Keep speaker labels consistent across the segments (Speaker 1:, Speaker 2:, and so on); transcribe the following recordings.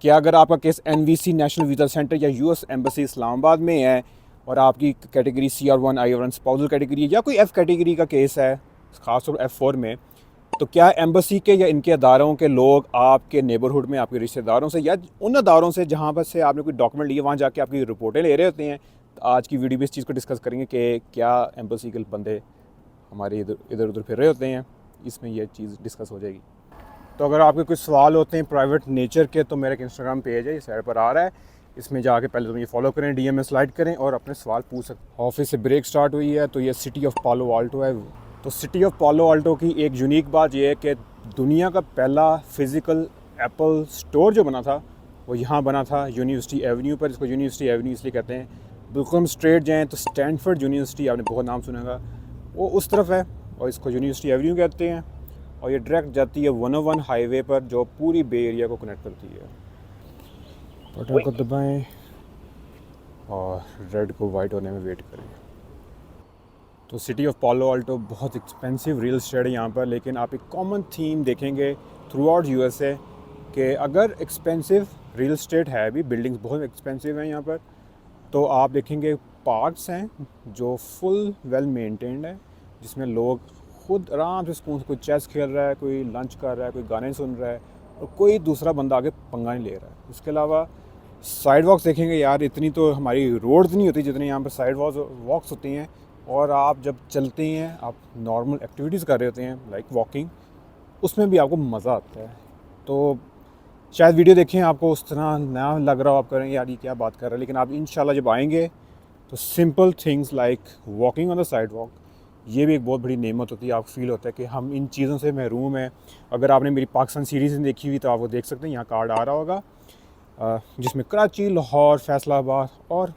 Speaker 1: क्या अगर आपका case NVC national visa centre या US एम्बेसी इस्लामाबाद में है और आपकी category CR1 I1 spousal category है या कोई F कैटेगरी का केस है, ख़ासतौर F4 में, तो क्या एम्बेसी के या इनके अदारों के लोग आपके नेबरहुड में आपके रिश्तेदारों से या उन अदारों से जहाँ पर से आपने कोई डॉक्यूमेंट लिए वहाँ जाके आपकी रिपोर्टें ले रहे होते हैं? तो आज की वीडियो में इस चीज़ को डिस्कस करेंगे कि क्या एम्बेसी के बंदे हमारे इधर उधर फिर रहे होते हैं। इसमें यह चीज़ डिस्कस हो जाएगी। तो अगर आपके कुछ सवाल होते हैं प्राइवेट नेचर के, तो मेरा एक इंस्टाग्राम पेज है, ये साइड पर आ रहा है, इसमें जाके पहले तो मुझे फॉलो करें, DM में स्लाइड करें और अपने सवाल पूछ सकते। ऑफिस से ब्रेक स्टार्ट हुई है, तो ये सिटी ऑफ पालो आल्टो है। तो सिटी ऑफ पालो आल्टो की एक यूनिक बात यह है कि दुनिया का पहला फिज़िकल एप्पल स्टोर जो बना था वो यहाँ बना था, यूनिवर्सिटी एवेन्यू पर। इसको यूनिवर्सिटी एवेन्यू इसलिए कहते हैं। बिल्कुल हम स्ट्रेट जाएँ तो स्टैनफोर्ड यूनिवर्सिटी, आपने बहुत नाम सुना होगा, वो उस तरफ है और इसको यूनिवर्सिटी एवेन्यू कहते हैं। और ये डायरेक्ट जाती है 101 हाईवे पर जो पूरी बे एरिया को कनेक्ट करती है। बटन को दबाएं और रेड को वाइट होने में वेट करें। तो सिटी ऑफ पालो आल्टो बहुत एक्सपेंसिव रियल एस्टेट है यहाँ पर, लेकिन आप एक कॉमन थीम देखेंगे थ्रू आउट USA कि अगर एक्सपेंसिव रियल एस्टेट है, भी बिल्डिंग्स बहुत एक्सपेंसिव हैं यहाँ पर, तो आप देखेंगे पार्क्स हैं जो फुल वेल मेंटेन्ड है, जिसमें लोग खुद आराम से सुकून से, कोई चेस खेल रहा है, कोई लंच कर रहा है, कोई गाने सुन रहा है और कोई दूसरा बंदा आगे पंगा नहीं ले रहा है। उसके अलावा साइड वॉक्स देखेंगे यार, इतनी तो हमारी रोड्स नहीं होती जितनी यहाँ पर साइड वॉक्स होती हैं। और आप जब चलते हैं, आप नॉर्मल एक्टिविटीज़ कर रहे होते हैं लाइक वॉकिंग, उसमें भी आपको मज़ा आता है। तो शायद वीडियो देखें आपको उस तरह नया लग रहा हो, आप करेंगे यार ये क्या बात कर रहा है, लेकिन आप इंशाल्लाह जब आएंगे तो simple things like walking on the side walk, ये भी एक बहुत बड़ी नेमत होती है। आपको फील होता है कि हम इन चीज़ों से महरूम हैं। अगर आपने मेरी पाकिस्तान सीरीज़ नहीं देखी हुई तो आप वो देख सकते हैं, यहाँ कार्ड आ रहा होगा, जिसमें कराची, लाहौर, फैसलाबाद और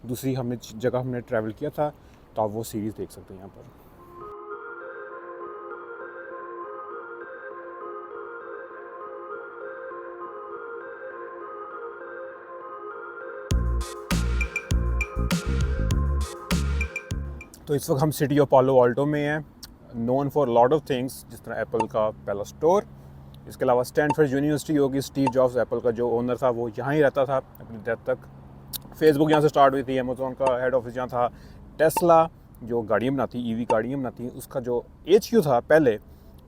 Speaker 1: दूसरी जगह हमने ट्रैवल किया था, तो आप वो सीरीज़ देख सकते हैं यहाँ पर। तो इस वक्त हम सिटी ऑफ पालो आल्टो में हैं, known for lot of things, जिस तरह एप्पल का पहला स्टोर। इसके अलावा स्टैनफोर्ड यूनिवर्सिटी होगी, स्टीव जॉब्स एप्पल का जो ओनर था वो यहाँ ही रहता था अपनी डेथ तक। फेसबुक यहाँ से स्टार्ट हुई थी, अमेज़ॉन का हेड ऑफिस यहाँ था। टेस्ला जो गाड़ियाँ बनाती, EV गाड़ियाँ बनाती, उसका जो HQ था पहले,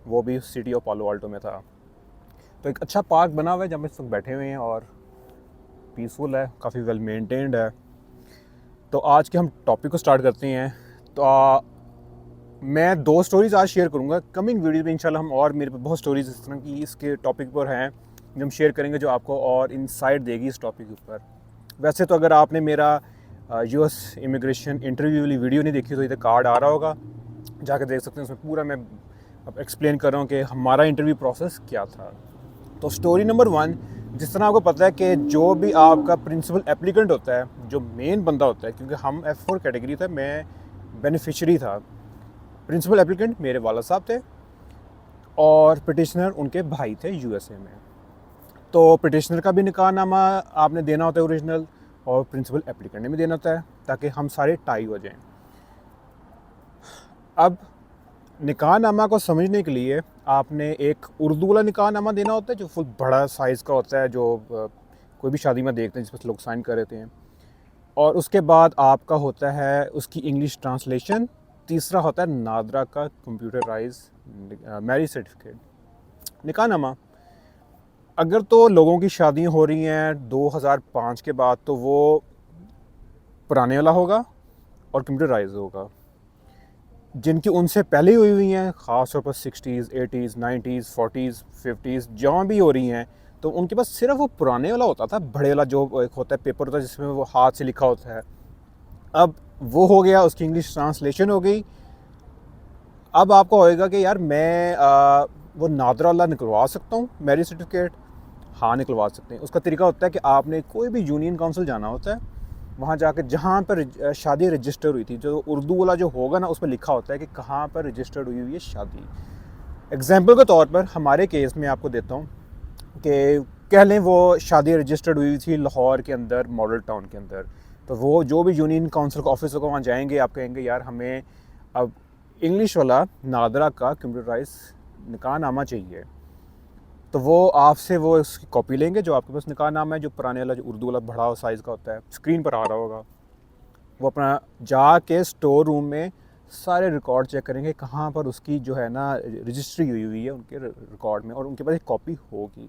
Speaker 1: वो भी सिटी ऑफ पालो आल्टो में था। तो एक अच्छा पार्क बना हुआ है जहाँ पे इस वक्त बैठे हुए हैं और पीसफुल है, काफ़ी वेल मेंटेन्ड है। तो आज के हम टॉपिक को स्टार्ट करते हैं। तो मैं 2 स्टोरीज़ आज शेयर करूंगा। कमिंग वीडियो में इंशाल्लाह हम और मेरे पे बहुत स्टोरीज़ इस तरह की इसके टॉपिक पर हैं जो हम शेयर करेंगे, जो आपको और इंसाइट देगी इस टॉपिक पर। वैसे तो अगर आपने मेरा US इमिग्रेशन इंटरव्यू वाली वीडियो नहीं देखी तो इधर कार्ड आ रहा होगा, जाकर देख सकते हैं। उसमें पूरा मैं अब एक्सप्लेन कर रहा हूँ कि हमारा इंटरव्यू प्रोसेस क्या था। तो स्टोरी नंबर 1, जिस तरह आपको पता है कि जो भी आपका प्रिंसिपल एप्लीकेंट होता है, जो मेन बंदा होता है, क्योंकि हम F4 कैटेगरी था, मैं बेनिफिशरी था, प्रिंसिपल एप्लीकेंट मेरे वाला साहब थे और पिटिशनर उनके भाई थे USA में। तो पिटिशनर का भी निकाहनामा आपने देना होता है ओरिजिनल, और प्रिंसिपल एप्लीकेंट ने भी देना होता है, ताकि हम सारे टाई हो जाएं। अब निकाहनामा को समझने के लिए आपने एक उर्दू वाला निकाहनामा देना होता है जो फुल बड़ा साइज़ का होता है, जो कोई भी शादी में देखते हैं जिस पर लोग साइन कर देते हैं। और उसके बाद आपका होता है उसकी इंग्लिश ट्रांसलेशन। तीसरा होता है नादरा का कंप्यूटराइज मैरिज सर्टिफिकेट। निकाहनामा अगर तो लोगों की शादियां हो रही हैं 2005 के बाद, तो वो पुराने वाला होगा और कंप्यूटराइज होगा। जिनकी उनसे पहले हुई हुई हैं, ख़ास तौर पर 60s, 80s, 90s, 40s, 50s जहाँ भी हो रही हैं, तो उनके पास सिर्फ वो पुराने वाला होता था, बड़े वाला जो एक होता है पेपर होता है जिसमें वो हाथ से लिखा होता है। अब वो हो गया, उसकी इंग्लिश ट्रांसलेशन हो गई। अब आपको होएगा कि यार मैं वो नादरा वाला निकलवा सकता हूँ मैरिज सर्टिफिकेट। हाँ, निकलवा सकते हैं। उसका तरीका होता है कि आपने कोई भी यूनियन काउंसिल जाना होता है, वहाँ जाकर जहाँ पर शादी रजिस्टर हुई थी, जो उर्दू वाला जो होगा ना, उस पर लिखा होता है कि कहाँ पर रजिस्टर्ड हुई हुई है शादी। एग्जाम्पल के तौर पर हमारे केस में आपको देता हूँ कि कह लें वो शादी रजिस्टर्ड हुई थी लाहौर के अंदर, मॉडल टाउन के अंदर। तो वो जो भी यूनियन काउंसिल का ऑफिस होगा वहाँ जाएंगे, आप कहेंगे यार हमें अब इंग्लिश वाला नादरा का कंप्यूटराइज निकाहनामा चाहिए। तो वो आपसे वो उसकी कॉपी लेंगे, जो आपके पास निकाहनामा है, जो पुराने वाला, जो उर्दू वाला बड़ा हुआ साइज़ का होता है, स्क्रीन पर आ रहा होगा। वो अपना जाके स्टोर रूम में सारे रिकॉर्ड चेक करेंगे कहाँ पर उसकी जो है ना रजिस्ट्री हुई हुई है उनके रिकॉर्ड में, और उनके पास एक कॉपी होगी।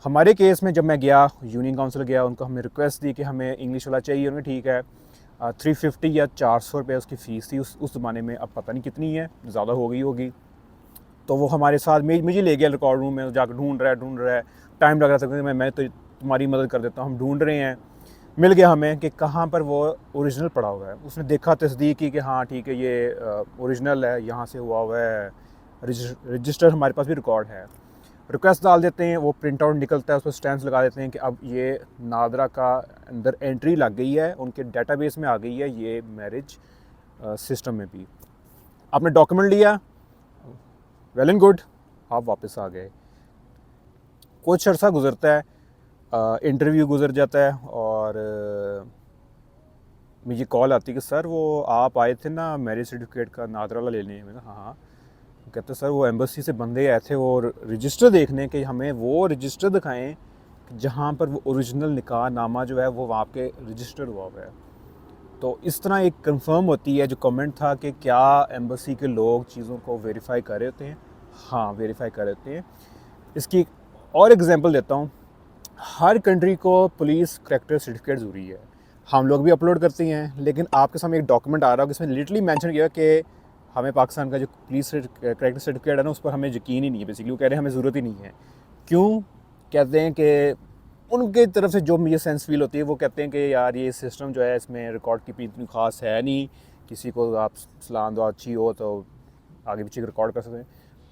Speaker 1: हमारे केस में जब मैं गया यूनियन काउंसिल गया, उनको हमने रिक्वेस्ट दी कि हमें इंग्लिश वाला चाहिए। उन्होंने ठीक है 350 या 400 रुपये उसकी फ़ीस थी उस ज़माने में, अब पता नहीं कितनी है, ज़्यादा हो गई होगी। तो वो हमारे साथ मुझे ले गया रिकॉर्ड रूम में, जाकर ढूंढ रहा है। टाइम लग रहा था क्योंकि मैं तो तुम्हारी मदद कर देता हूँ। हम ढूंढ रहे हैं, मिल गया हमें कि कहाँ पर वो ओरिजिनल पड़ा हुआ है। उसने देखा, तस्दीक की कि हाँ ठीक है ये ओरिजिनल है, यहाँ से हुआ है, रजिस्टर हमारे पास भी रिकॉर्ड है। रिक्वेस्ट डाल देते हैं, वो प्रिंट आउट निकलता है, उस पर स्टैम्प्स लगा देते हैं कि अब ये नादरा का अंदर एंट्री लग गई है, उनके डेटाबेस में आ गई है ये मैरिज सिस्टम में भी। आपने डॉक्यूमेंट लिया, वेल एंड गुड, आप वापस आ गए। कुछ अर्सा गुजरता है, इंटरव्यू गुजर जाता है, और मुझे कॉल आती है कि सर वो आप आए थे ना मैरिज सर्टिफिकेट का नादरा वाला लेने। मैंने कहा हाँ। कहते सर वो एम्बेसी से बंदे आए थे वो रजिस्टर देखने कि हमें वो रजिस्टर दिखाएं जहाँ पर वो ओरिजिनल निकाह नामा जो है वो वहाँ पे रजिस्टर हुआ हुआ है। तो इस तरह एक कंफर्म होती है, जो कमेंट था कि क्या एम्बेसी के लोग चीज़ों को वेरीफाई कर रहे होते हैं। हाँ, वेरीफाई कर रहे होते हैं। इसकी और एग्जांपल देता हूँ। हर कंट्री को पुलिस करैक्टर सर्टिफिकेट ज़रूरी है, हम लोग भी अपलोड करते हैं, लेकिन आपके सामने एक डॉक्यूमेंट आ रहा होगा, इसमें लिटरली मेंशन किया कि हमें पाकिस्तान का जो पुलिस करैक्टर सर्टिफिकेट है ना, उस पर हमें यकीन ही नहीं है। बेसिकली वो कह रहे हैं हमें ज़रूरत ही नहीं है। क्यों? कहते हैं कि उनकी तरफ से जो मुझे सेंस फील होती है, वो कहते हैं कि यार ये सिस्टम जो है इसमें रिकॉर्ड कीपिंग इतनी ख़ास है नहीं, किसी को आप सलाम दुआ अच्छी हो तो आगे पीछे रिकॉर्ड कर सकते हैं।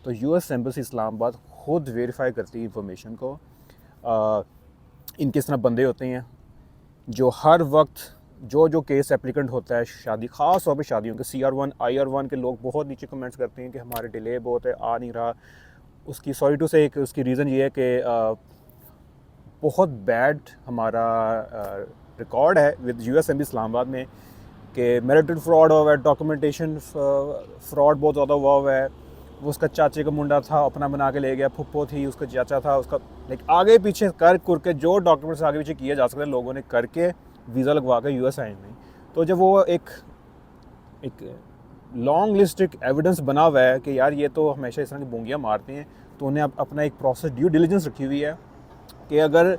Speaker 1: तो यूएस एम्बेसी इस्लामाबाद खुद वेरीफाई करती है इंफॉर्मेशन को। इनके इस तरह बंदे होते हैं जो हर वक्त जो केस एप्लीकेंट होता है शादी, ख़ास तौर पे शादियों के CR1 IR1 के लोग बहुत नीचे कमेंट्स करते हैं कि हमारे डिले बहुत है, आ नहीं रहा। उसकी सॉरी टू से एक उसकी रीज़न ये है कि बहुत बैड हमारा रिकॉर्ड है विद USMB इस्लामाबाद में कि मैरिटल फ्रॉड हुआ है, डॉक्यूमेंटेशन फ्रॉड बहुत ज़्यादा हुआ है। वो उसका चाचे का मुंडा था, अपना बना के ले गया, फुप्पो थी, उसका चाचा था, उसका लाइक आगे पीछे कर के जो डॉक्यूमेंट्स आगे पीछे किए जा सकते हैं लोगों ने करके वीज़ा लगवा कर US आए नहीं। तो जब वो एक लॉन्ग लिस्ट एक एविडेंस बना हुआ है कि यार ये तो हमेशा इस तरह की बोंगियाँ मारते हैं, तो उन्हें अपना एक प्रोसेस ड्यू डिलीजेंस रखी हुई है कि अगर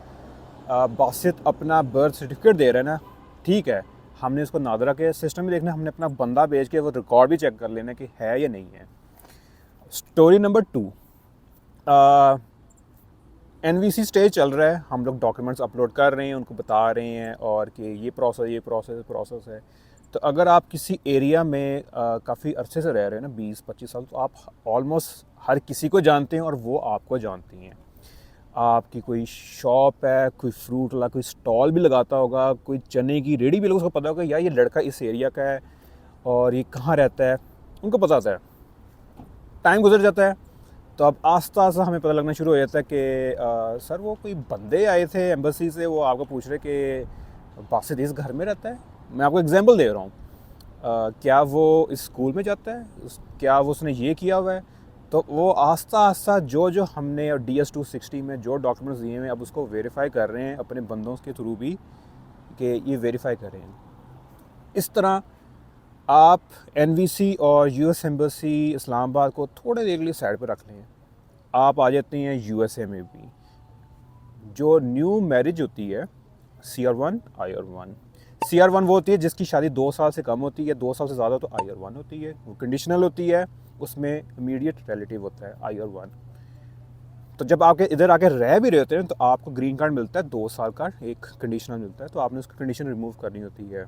Speaker 1: बासित अपना बर्थ सर्टिफिकेट दे रहे हैं ना, ठीक है, हमने इसको नादरा के सिस्टम में देखना, हमने अपना बंदा भेज के वो रिकॉर्ड भी चेक कर लेना कि है या नहीं है। स्टोरी नंबर 2, NVC स्टेज चल रहा है, हम लोग डॉक्यूमेंट्स अपलोड कर रहे हैं, उनको बता रहे हैं और कि ये प्रोसेस है। तो अगर आप किसी एरिया में काफ़ी अरसे से रह रहे हैं ना, 20-25 साल, तो आप ऑलमोस्ट हर किसी को जानते हैं और वो आपको जानती हैं। आपकी कोई शॉप है, कोई फ्रूट वाला कोई स्टॉल भी लगाता होगा, कोई चने की रेहड़ी भी, लोग उसको पता होगा यार ये लड़का इस एरिया का है और ये कहाँ रहता है, उनको पता होता है। टाइम गुजर जाता है तो अब आस्ता आस्ता हमें पता लगना शुरू हो जाता है कि सर वो कोई बंदे आए थे एम्बेसी से, वो आपको पूछ रहे कि बासित इस घर में रहता है। मैं आपको एग्जांपल दे रहा हूँ, क्या वो इस स्कूल में जाता है, क्या वो उसने ये किया हुआ है। तो वो आस्ता आस्ता जो हमने DS-260 में जो डॉक्यूमेंट्स दिए हैं, अब उसको वेरीफाई कर रहे हैं अपने बंदों के थ्रू भी कि ये वेरीफाई कर रहे हैं। इस तरह आप NVC और US एम्बेसी इस्लामाबाद को थोड़े देर के लिए साइड पर रख लें, आप आ जाते हैं USA में भी। जो न्यू मैरिज होती है CR1 IR1, CR1 वो होती है जिसकी शादी 2 साल से कम होती है, 2 साल से ज़्यादा तो IR1 होती है, वो कंडीशनल होती है, उसमें इमीडिएट रिलेटिव होता है IR1। तो जब आपके इधर आके रह भी रहे होते हैं तो आपको ग्रीन कार्ड मिलता है 2 साल का, एक कंडीशनल मिलता है, तो आपने उसकी कंडीशन रिमूव करनी होती है।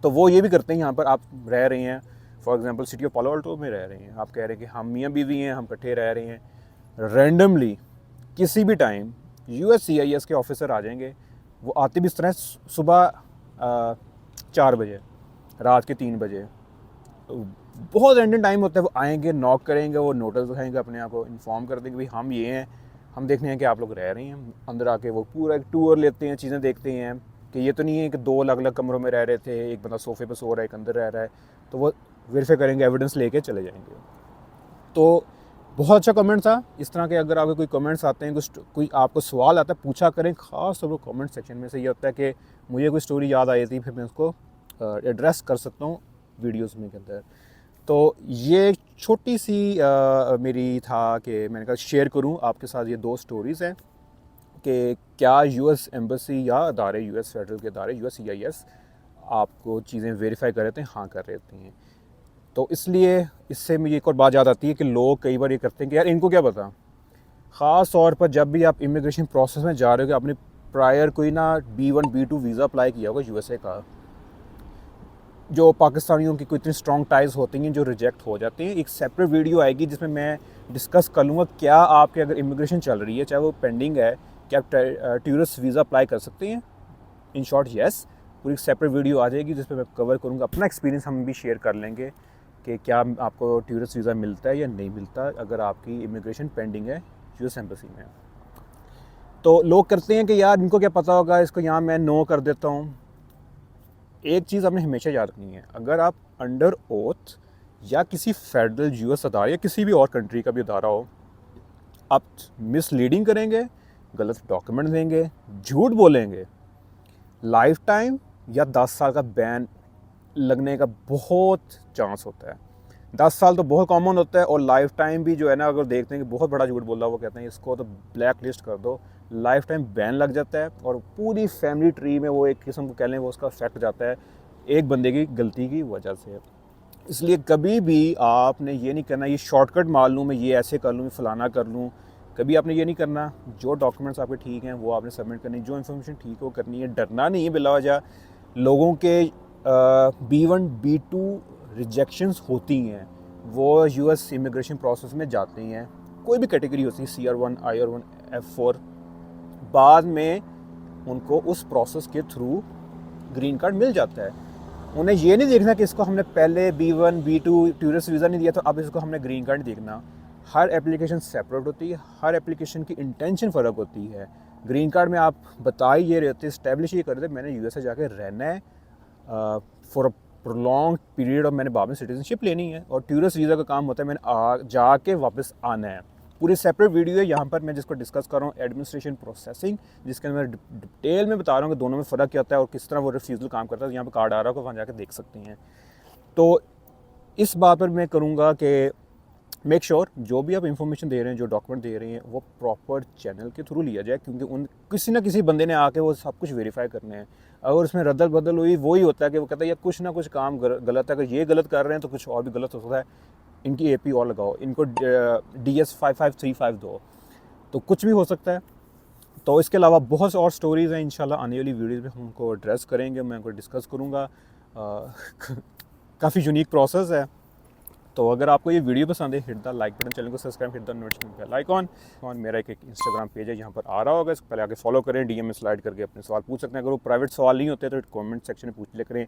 Speaker 1: तो वो ये भी करते हैं, यहाँ पर आप रह रहे हैं, फॉर एग्जांपल सिटी ऑफ पालो अल्टो में रह रहे हैं, आप कह रहे हैं कि हम मियाँ बीवी हैं, हम इकट्ठे रह रहे हैं, रैंडमली किसी भी टाइम USCIS के ऑफिसर आ जाएंगे। वो आते भी इस तरह सुबह 4 बजे, रात के 3 बजे, बहुत रैंडम टाइम होता है। वो आएंगे, नॉक करेंगे, वो नोटिस दिखाएंगे, अपने आप को इन्फॉर्म कर देंगे भाई हम ये हैं, हम देखने हैं कि आप लोग रह रहे हैं। अंदर आके वो पूरा एक टूर लेते हैं, चीज़ें देखते हैं कि ये तो नहीं है कि 2 अलग अलग कमरों में रह रहे थे, एक बंदा सोफे पे सो रहा है, एक अंदर रह रहा है। तो वो वेरीफाई करेंगे, एविडेंस लेके चले जाएंगे। तो बहुत अच्छा कमेंट था। इस तरह के अगर आपके कोई कमेंट्स आते हैं, कोई आपको सवाल आता है, पूछा करें, ख़ास तौर पर कमेंट सेक्शन में। से ये होता है कि मुझे कोई स्टोरी याद आई थी, फिर मैं उसको एड्रेस कर सकता हूँ वीडियोस में के अंदर। तो ये एक छोटी सी मेरी था कि मैंने कहा शेयर करूँ आपके साथ। ये 2 स्टोरीज़ हैं कि क्या यूएस एम्बेसी या अदारे, यूएस फेडरल के अदारे, USCIS आपको चीज़ें वेरीफाई कर रहे थे, हाँ कर रहे थे। तो इसलिए इससे मुझे एक और बात याद आती है कि लोग कई बार ये करते हैं कि यार इनको क्या पता। ख़ास तौर पर जब भी आप इमिग्रेशन प्रोसेस में जा रहे हो कि आपने प्रायर कोई ना B1 B2 वीज़ा अप्लाई किया होगा USA का, जो पाकिस्तानियों की कोई इतनी स्ट्रॉन्ग टाइज होती हैं जो रिजेक्ट हो जाती हैं। एक सेपरेट वीडियो आएगी जिसमें मैं डिस्कस कर लूँगा क्या आपके अगर इमिग्रेशन चल रही है, चाहे वो पेंडिंग है, क्या आप टूरिस्ट वीज़ा अप्लाई कर सकते हैं। इन शॉर्ट येस, पूरी सेपरेट वीडियो आ जाएगी जिस पर मैं कवर करूँगा। अपना एक्सपीरियंस हम भी शेयर कर लेंगे कि क्या आपको टूरिस्ट वीज़ा मिलता है या नहीं मिलता अगर आपकी इमिग्रेशन पेंडिंग है US एम्बेसी में। तो लोग करते हैं कि यार इनको क्या पता होगा, इसको यहाँ मैं नो कर देता हूँ। एक चीज़ आपने हमेशा याद रखनी है, अगर आप अंडर ओथ या किसी फेडरल US अदारा या किसी भी और कंट्री का भी अदारा हो, आप मिसलीडिंग करेंगे, गलत डॉक्यूमेंट देंगे, झूठ बोलेंगे, लाइफ टाइम या 10 साल का बैन लगने का बहुत चांस होता है। 10 साल तो बहुत कॉमन होता है, और लाइफ टाइम भी जो है ना, अगर देखते हैं कि बहुत बड़ा झूठ बोल रहा है, वो कहते हैं इसको तो ब्लैक लिस्ट कर दो, लाइफ टाइम बैन लग जाता है, और पूरी फैमिली ट्री में वो एक किस्म को कह लें वो उसका इफेक्ट जाता है एक बंदे की गलती की वजह से। इसलिए कभी भी आपने ये नहीं करना ये शॉर्टकट मार लूँ मैं, ये ऐसे कर लूँ, फलाना कर लूँ, कभी आपने ये नहीं करना। जो डॉक्यूमेंट्स आपके ठीक हैं वो आपने सबमिट करनी, जो इन्फॉर्मेशन ठीक है वो करनी है। डरना नहीं है बिलावजह। लोगों के B1 B2 रिजेक्शंस होती हैं, वो US इमिग्रेशन प्रोसेस में जाते हैं, कोई भी कैटेगरी होती है, CR1 IR1 F4, बाद में उनको उस प्रोसेस के थ्रू ग्रीन कार्ड मिल जाता है। उन्हें ये नहीं देखना कि इसको हमने पहले B1 B2 टूरिस्ट वीज़ा नहीं दिया तो अब इसको हमने ग्रीन कार्ड देखना। हर एप्लीकेशन सेपरेट होती है, हर एप्लीकेशन की इंटेंशन फ़र्क होती है। ग्रीन कार्ड में आप बता ही ये रहते, इस्टेब्लिश ये कर रहे थे मैंने USA जाके रहना है फॉर अ प्रोलॉन्ग पीरियड, और मैंने बाद में सिटीजनशिप लेनी है। और टूरिस्ट वीज़ा का काम होता है मैंने जाके वापस आना है। पूरी सेपरेट वीडियो है यहाँ पर मैं जिसको डिस्कस कर रहा हूँ, एडमिनिस्ट्रेशन प्रोसेसिंग, जिसके अंदर डिटेल में बता रहा हूँ कि दोनों में फ़र्क क्या होता है और किस तरह वो रिफ्यूज़ल काम करता है। यहाँ पर कार्ड आ रहा है, वहाँ जाकर देख सकते हैं। तो इस बात पर मैं करूँगा कि मेक श्योर जो भी आप इंफॉर्मेशन दे रहे हैं, जो डॉक्यूमेंट दे रहे हैं, वो प्रॉपर चैनल के थ्रू लिया जाए, क्योंकि उन किसी ना किसी बंदे ने आके वो सब कुछ वेरीफाई करने हैं। अगर उसमें रद्दल बदल हुई, वही होता है कि वो कहता है ये कुछ ना कुछ काम गलत है, अगर ये गलत कर रहे हैं तो कुछ और भी गलत हो सकता है, इनकी AP और लगाओ, इनको DS 5535 दो, तो कुछ भी हो सकता है। तो इसके अलावा बहुत से और स्टोरीज़ हैं, इंशाल्लाह आने वाली वीडियोज़ में हम उनको एड्रेस करेंगे, मैं उनको डिस्कस करूँगा। काफ़ी यूनिक प्रोसेस है। तो अगर आपको ये वीडियो पसंद है, hit the like button, channel को subscribe, hit the notification bell icon. और मेरा एक इंस्टाग्राम पेज है यहाँ पर आ रहा होगा, इसको पहले आके फॉलो करें, DM में स्लाइड करके अपने सवाल पूछ सकते हैं। अगर वो प्राइवेट सवाल नहीं होते तो कमेंट सेक्शन में पूछ ले करें।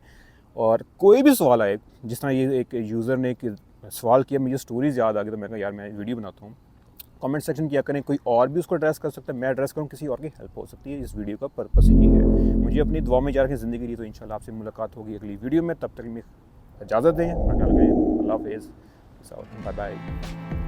Speaker 1: और कोई भी सवाल आए, जिस तरह ये एक यूज़र ने एक सवाल किया, मुझे स्टोरीज़ याद आ गई तो मैंने कहा यार मैं वीडियो बनाता हूँ, कमेंट सेक्शन किया करें, कोई और भी उसको एड्रेस कर सकता है, मैं एड्रेस करूँ, किसी और की हेल्प हो सकती है। इस वीडियो का पर्पस यही है। मुझे अपनी दुआ में जा रखी ज़िंदगी दी, तो इंशाल्लाह आपसे मुलाकात होगी अगली वीडियो में। तब तक मैं इजाज़त दें, अल्लाह हाफ़िज़, बाय बाय।